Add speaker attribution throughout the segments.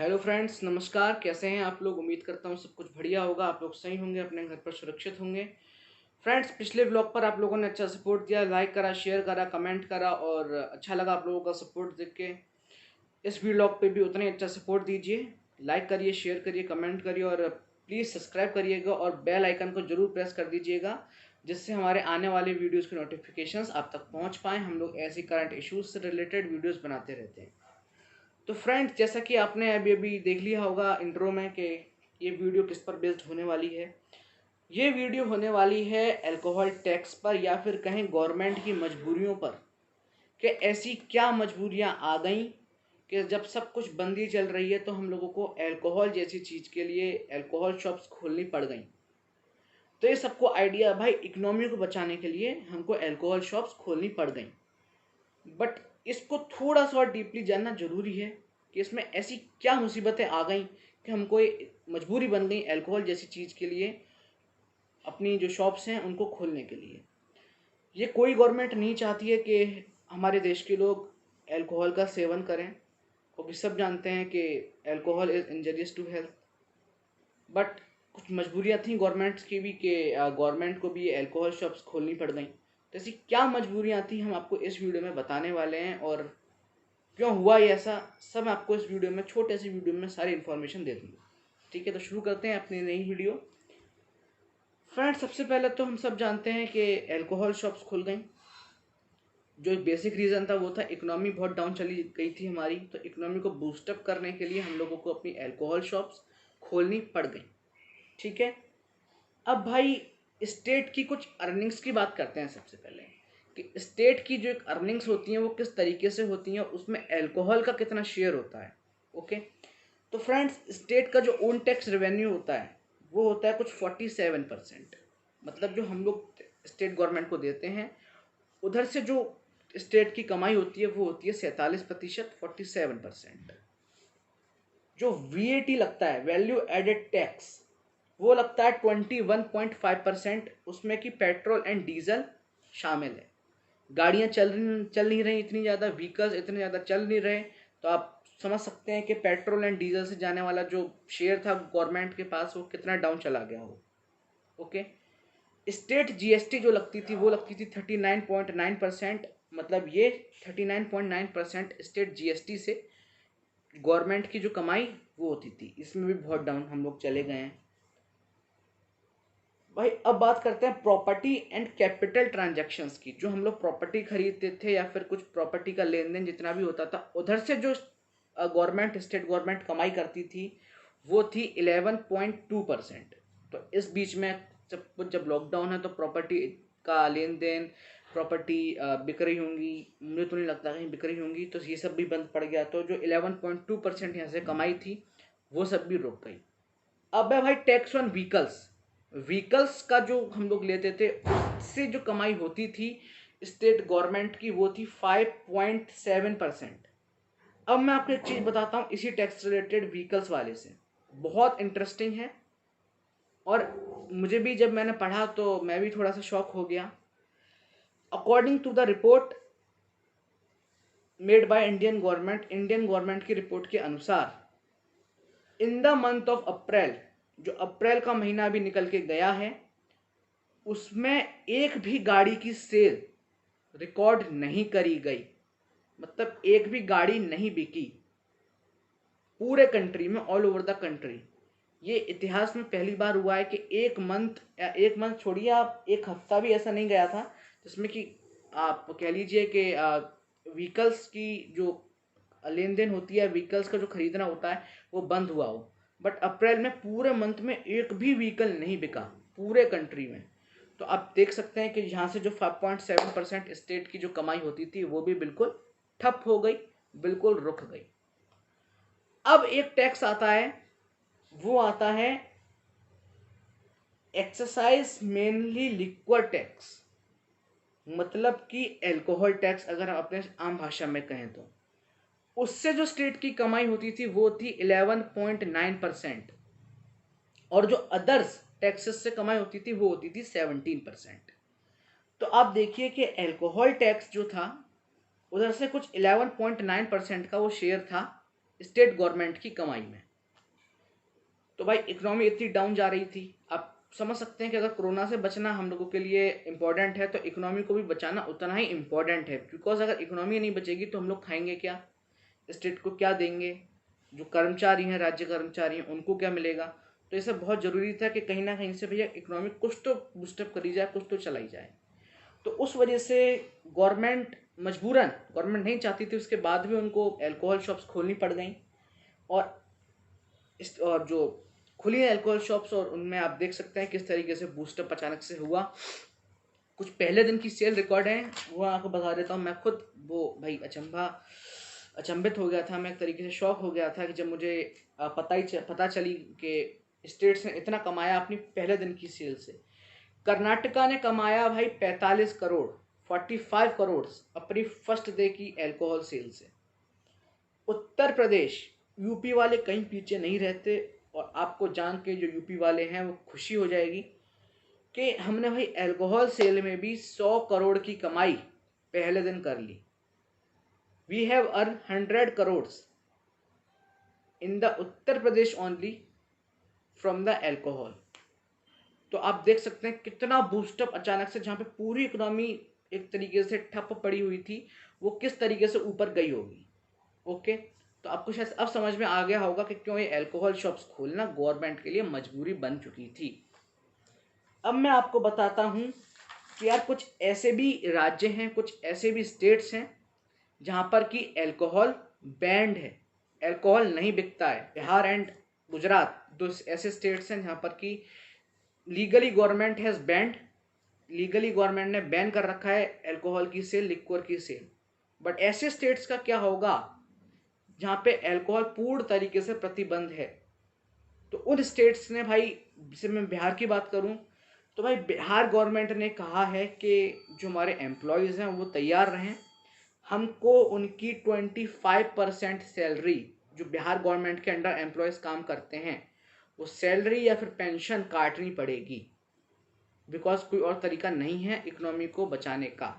Speaker 1: Hello friends, नमस्कार। कैसे हैं आप लोग? उम्मीद करता हूँ सब कुछ बढ़िया होगा। आप लोग सही होंगे, अपने घर पर सुरक्षित होंगे। फ्रेंड्स, पिछले व्लॉग पर आप लोगों ने अच्छा सपोर्ट दिया, लाइक करा, शेयर करा, कमेंट करा और अच्छा लगा आप लोगों का सपोर्ट देख के। इस व्लॉग पे भी उतना ही अच्छा सपोर्ट दीजिए। लाइक करिए, शेयर करिए, कमेंट करिए और प्लीज़ सब्सक्राइब करिएगा और बेल आइकन को ज़रूर प्रेस कर दीजिएगा, जिससे हमारे आने वाले वीडियोज़ के नोटिफिकेशंस आप तक पहुँच पाएँ। हम लोग ऐसी करंट इश्यूज़ से रिलेटेड वीडियोज़ बनाते रहते हैं। तो फ्रेंड्स, जैसा कि आपने अभी अभी देख लिया होगा इंट्रो में कि ये वीडियो किस पर बेस्ड होने वाली है। ये वीडियो होने वाली है अल्कोहल टैक्स पर, या फिर कहें गवर्नमेंट की मजबूरियों पर, कि ऐसी क्या मजबूरियां आ गई कि जब सब कुछ बंदी चल रही है तो हम लोगों को अल्कोहल जैसी चीज़ के लिए अल्कोहल शॉप्स खोलनी पड़ गई। तो ये सबको आइडिया, भाई इकोनॉमी को बचाने के लिए हमको अल्कोहल शॉप्स खोलनी पड़ गई। बट इसको थोड़ा सा और डीपली जानना जरूरी है कि इसमें ऐसी क्या मुसीबतें आ गई कि हमको ये मजबूरी बन गई अल्कोहल जैसी चीज़ के लिए, अपनी जो शॉप्स हैं उनको खोलने के लिए। ये कोई गवर्नमेंट नहीं चाहती है कि हमारे देश के लोग अल्कोहल का सेवन करें, क्योंकि सब जानते हैं कि alcohol is injurious to health. But कुछ मजबूरियाँ थी गवर्नमेंट्स की भी कि गवर्नमेंट को भी अल्कोहल शॉप्स खोलनी पड़ गई। तो ऐसी क्या मजबूरियाँ थी, हम आपको इस वीडियो में बताने वाले हैं। और क्यों हुआ ये ऐसा, सब आपको इस वीडियो में, छोटे से वीडियो में सारी इन्फॉर्मेशन दे दूँगा। ठीक है, तो शुरू करते हैं अपनी नई वीडियो। फ्रेंड्स, सबसे पहले तो हम सब जानते हैं कि अल्कोहल शॉप्स खुल गई। जो बेसिक रीज़न था वो था इकोनॉमी बहुत डाउन चली गई थी हमारी, तो इकोनॉमी को बूस्टअप करने के लिए हम लोगों को अपनी अल्कोहल शॉप्स खोलनी पड़ गई। ठीक है। अब भाई, स्टेट की कुछ अर्निंग्स की बात करते हैं सबसे पहले, कि स्टेट की जो एक अर्निंग्स होती हैं वो किस तरीके से होती हैं, उसमें अल्कोहल का कितना शेयर होता है। ओके। तो फ्रेंड्स, स्टेट का जो ओन टैक्स रेवेन्यू होता है वो होता है कुछ 47%। मतलब जो हम लोग स्टेट गवर्नमेंट को देते हैं, उधर से जो स्टेट की कमाई होती है वो होती है 47%, 47%। जो वीएटी लगता है, वैल्यू एडेड टैक्स, वो लगता है 21.5%। उसमें कि पेट्रोल एंड डीजल शामिल है। गाड़ियाँ चल नहीं रही इतनी ज़्यादा, व्हीकल्स इतने ज़्यादा चल नहीं रहे, तो आप समझ सकते हैं कि पेट्रोल एंड डीजल से जाने वाला जो शेयर था गवर्नमेंट के पास वो कितना डाउन चला गया हो। ओके। स्टेट जीएसटी जो लगती थी वो लगती थी 39.9%। मतलब ये 39.9% स्टेट जीएसटी से गवर्नमेंट की जो कमाई वो होती थी, इसमें भी बहुत डाउन हम लोग चले गए हैं। भाई, अब बात करते हैं प्रॉपर्टी एंड कैपिटल ट्रांजैक्शंस की। जो हम लोग प्रॉपर्टी खरीदते थे या फिर कुछ प्रॉपर्टी का लेन देन जितना भी होता था, उधर से जो गवर्नमेंट, स्टेट गवर्नमेंट कमाई करती थी वो थी 11.2%। तो इस बीच में जब लॉकडाउन है तो प्रॉपर्टी का लेन देन, प्रॉपर्टी बिक रही होंगी, मुझे तो नहीं लगता कहीं बिक रही होंगी, तो ये सब भी बंद पड़ गया। तो जो 11.2% यहाँ से कमाई थी वो सब भी रुक गई। अब है भाई टैक्स ऑन व्हीकल्स। व्हीकल्स का जो हम लोग लेते थे उससे जो कमाई होती थी स्टेट गवर्नमेंट की, वो थी 5.7%। अब मैं आपको एक चीज़ बताता हूँ इसी टैक्स रिलेटेड व्हीकल्स वाले से, बहुत इंटरेस्टिंग है। और मुझे भी जब मैंने पढ़ा तो मैं भी थोड़ा सा शॉक हो गया। According to the report made by Indian government की रिपोर्ट के अनुसार, in the month of April, जो अप्रैल का महीना अभी निकल के गया है, उसमें एक भी गाड़ी की सेल रिकॉर्ड नहीं करी गई। मतलब एक भी गाड़ी नहीं बिकी पूरे कंट्री में, ऑल ओवर द कंट्री। ये इतिहास में पहली बार हुआ है कि एक मंथ, या एक मंथ छोड़िए आप, एक हफ्ता भी ऐसा नहीं गया था जिसमें कि आप कह लीजिए कि व्हीकल्स की जो लेन देन होती है, व्हीकल्स का जो खरीदना होता है वो बंद हुआ हो। बट अप्रैल में पूरे मंथ में एक भी व्हीकल नहीं बिका पूरे कंट्री में। तो आप देख सकते हैं कि यहाँ से जो 5.7% स्टेट की जो कमाई होती थी वो भी बिल्कुल ठप हो गई, बिल्कुल रुक गई। अब एक टैक्स आता है, वो आता है एक्सरसाइज मेनली लिक्वर टैक्स। मतलब कि अल्कोहल टैक्स, अगर हम अपने आम भाषा में कहें तो उससे जो स्टेट की कमाई होती थी वो थी 11.9%। और जो अदर्स टैक्सेस से कमाई होती थी वो होती थी 17%। तो आप देखिए कि अल्कोहल टैक्स जो था, उधर से कुछ 11.9% का वो शेयर था स्टेट गवर्नमेंट की कमाई में। तो भाई इकोनॉमी इतनी डाउन जा रही थी, आप समझ सकते हैं कि अगर कोरोना से बचना हम लोगों के लिए इम्पोर्टेंट है तो इकोनॉमी को भी बचाना उतना ही इम्पोर्टेंट है। बिकॉज अगर इकोनॉमी नहीं बचेगी तो हम लोग खाएंगे क्या, स्टेट को क्या देंगे, जो कर्मचारी हैं, राज्य कर्मचारी हैं, उनको क्या मिलेगा। तो ये सब बहुत ज़रूरी था कि कहीं ना कहीं से भैया इकोनॉमी कुछ तो बूस्टअप करी जाए, कुछ तो चलाई जाए। तो उस वजह से गवर्नमेंट मजबूरन, गवर्नमेंट नहीं चाहती थी उसके बाद भी उनको अल्कोहल शॉप्स खोलनी पड़ गई। और और जो खुली है अल्कोहल शॉप्स, और उनमें आप देख सकते हैं किस तरीके से बूस्टअप अचानक से हुआ। कुछ पहले दिन की सेल रिकॉर्ड है, वो आपको बता देता हूँ। मैं खुद वो भाई अचंभित हो गया था, मैं एक तरीके से शॉक हो गया था कि जब मुझे पता चली कि स्टेट्स ने इतना कमाया अपनी पहले दिन की सेल से। कर्नाटका ने कमाया भाई 45 करोड़, 45 करोड़ अपनी फर्स्ट डे की अल्कोहल सेल से। उत्तर प्रदेश, यूपी वाले कहीं पीछे नहीं रहते। और आपको जान के जो यूपी वाले हैं वो खुशी हो जाएगी कि हमने भाई अल्कोहल सेल में भी 100 करोड़ की कमाई पहले दिन कर ली। We have earn 100 crore in the Uttar Pradesh only from the alcohol. तो आप देख सकते हैं कितना बूस्टअप अचानक से, जहाँ पे पूरी इकोनॉमी एक तरीके से ठप पड़ी हुई थी, वो किस तरीके से ऊपर गई होगी। ओके, तो आपको शायद अब समझ में आ गया होगा कि क्यों ये अल्कोहल शॉप्स खोलना गवर्नमेंट के लिए मजबूरी बन चुकी थी। अब मैं आपको बताता हूँ कि यार कुछ ऐसे भी राज्य हैं, कुछ ऐसे भी स्टेट्स हैं जहाँ पर कि अल्कोहल बैंड है, अल्कोहल नहीं बिकता है। बिहार एंड गुजरात दो ऐसे स्टेट्स हैं जहाँ पर कि legally government has band, legally government ने बैन कर रखा है अल्कोहल की सेल, लिक्वर की सेल। बट ऐसे स्टेट्स का क्या होगा जहाँ पे अल्कोहल पूर्ण तरीके से प्रतिबंध है। तो उन स्टेट्स ने भाई, जैसे मैं बिहार की बात करूं, तो भाई बिहार गवर्नमेंट ने कहा है कि जो हमारे एम्प्लॉयज़ हैं वो तैयार रहें, हमको उनकी 25% सैलरी, जो बिहार गवर्नमेंट के अंडर एम्प्लॉयज़ काम करते हैं, वो सैलरी या फिर पेंशन काटनी पड़ेगी। बिकॉज कोई और तरीका नहीं है इकोनॉमी को बचाने का।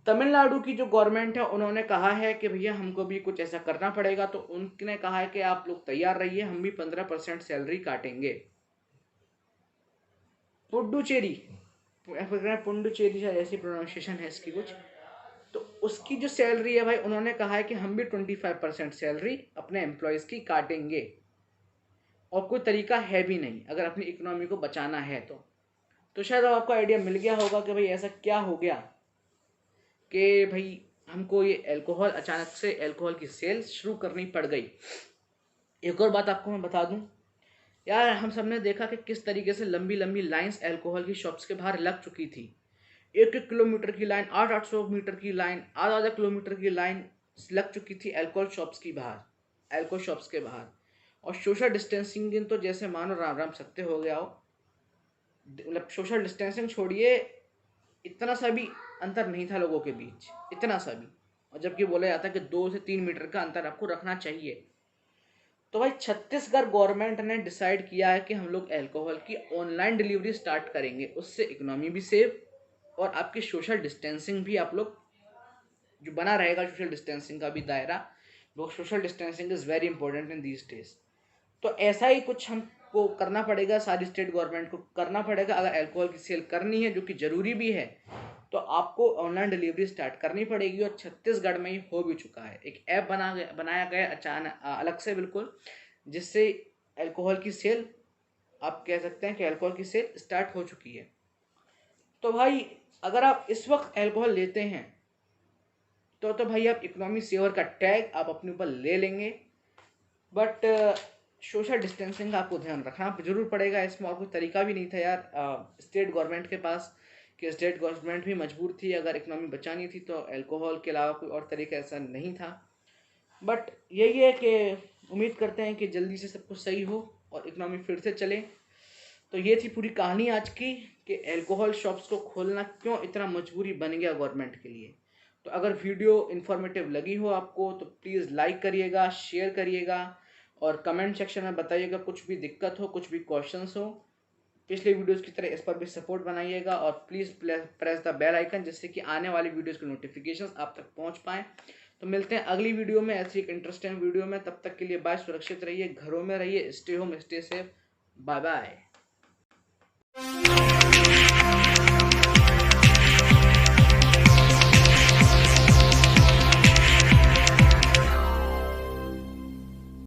Speaker 1: तमिलनाडु की जो गवर्नमेंट है उन्होंने कहा है कि भैया हमको भी कुछ ऐसा करना पड़ेगा, तो उनने कहा है कि आप लोग तैयार रहिए, हम भी 15% सैलरी काटेंगे। पुडुचेरी, पुडुचेरी शायद ऐसी प्रोनाउंसिएशन है इसकी कुछ, तो उसकी जो सैलरी है भाई, उन्होंने कहा है कि हम भी 25% सैलरी अपने एम्प्लॉयज़ की काटेंगे। और कोई तरीका है भी नहीं अगर अपनी इकोनॉमी को बचाना है तो शायद अब आपको आइडिया मिल गया होगा कि भाई ऐसा क्या हो गया कि भाई हमको ये अल्कोहल, अचानक से अल्कोहल की सेल शुरू करनी पड़ गई। एक और बात आपको मैं बता दूं यार, हम सब ने देखा कि किस तरीके से लंबी लंबी लाइंस अल्कोहल की शॉप्स के बाहर लग चुकी थी। 1-1 किलोमीटर की लाइन, 800 मीटर की लाइन, आधा किलोमीटर की लाइन लग चुकी थी अल्कोहल शॉप्स की बाहर, अल्कोहल शॉप्स के बाहर। और सोशल डिस्टेंसिंग तो जैसे मानो राम राम सत्य हो गया हो। मतलब सोशल डिस्टेंसिंग छोड़िए, इतना सा भी अंतर नहीं था लोगों के बीच, इतना सा भी। और जबकि बोला जाता है कि 2 से 3 मीटर का अंतर आपको रखना चाहिए। तो भाई छत्तीसगढ़ गवर्नमेंट ने डिसाइड किया है कि हम लोग अल्कोहल की ऑनलाइन डिलीवरी स्टार्ट करेंगे, उससे इकोनॉमी भी सेव और आपकी सोशल डिस्टेंसिंग भी आप लोग जो बना रहेगा, सोशल डिस्टेंसिंग का भी दायरा, वो social distancing is very important in these days. तो ऐसा ही कुछ हमको करना पड़ेगा, सारी स्टेट गवर्नमेंट को करना पड़ेगा। अगर अल्कोहल की सेल करनी है, जो कि ज़रूरी भी है, तो आपको ऑनलाइन डिलीवरी स्टार्ट करनी पड़ेगी। और छत्तीसगढ़ में ही हो भी चुका है, एक ऐप बनाया गया अचानक अलग से बिल्कुल, जिससे अल्कोहल की सेल, आप कह सकते हैं कि अल्कोहल की सेल स्टार्ट हो चुकी है। तो भाई अगर आप इस वक्त अल्कोहल लेते हैं तो भाई आप इकोनॉमी सेवर का टैग आप अपने ऊपर ले लेंगे। बट सोशल डिस्टेंसिंग का आपको ध्यान रखना जरूर पड़ेगा। इसमें और कोई तरीका भी नहीं था यार स्टेट गवर्नमेंट के पास, कि स्टेट गवर्नमेंट भी मजबूर थी, अगर इकोनॉमी बचानी थी तो अल्कोहल के अलावा कोई और तरीका ऐसा नहीं था। बट यही है कि उम्मीद करते हैं कि जल्दी से सब कुछ सही हो और इकोनॉमी फिर से चले। तो ये थी पूरी कहानी आज की कि अल्कोहल शॉप्स को खोलना क्यों इतना मजबूरी बन गया गवर्नमेंट के लिए। तो अगर वीडियो इन्फॉर्मेटिव लगी हो आपको तो प्लीज़ लाइक करिएगा, शेयर करिएगा और कमेंट सेक्शन में बताइएगा कुछ भी दिक्कत हो, कुछ भी क्वेश्चंस हो। पिछले वीडियोस की तरह इस पर भी सपोर्ट बनाइएगा और please press the bell icon, जिससे कि आने वाली वीडियोस की नोटिफिकेशंस आप तक पहुंच पाएँ। तो मिलते हैं अगली वीडियो में, ऐसी एक इंटरेस्टिंग वीडियो में। तब तक के लिए बाय, सुरक्षित रहिए, घरों में रहिए, stay home stay safe, bye bye.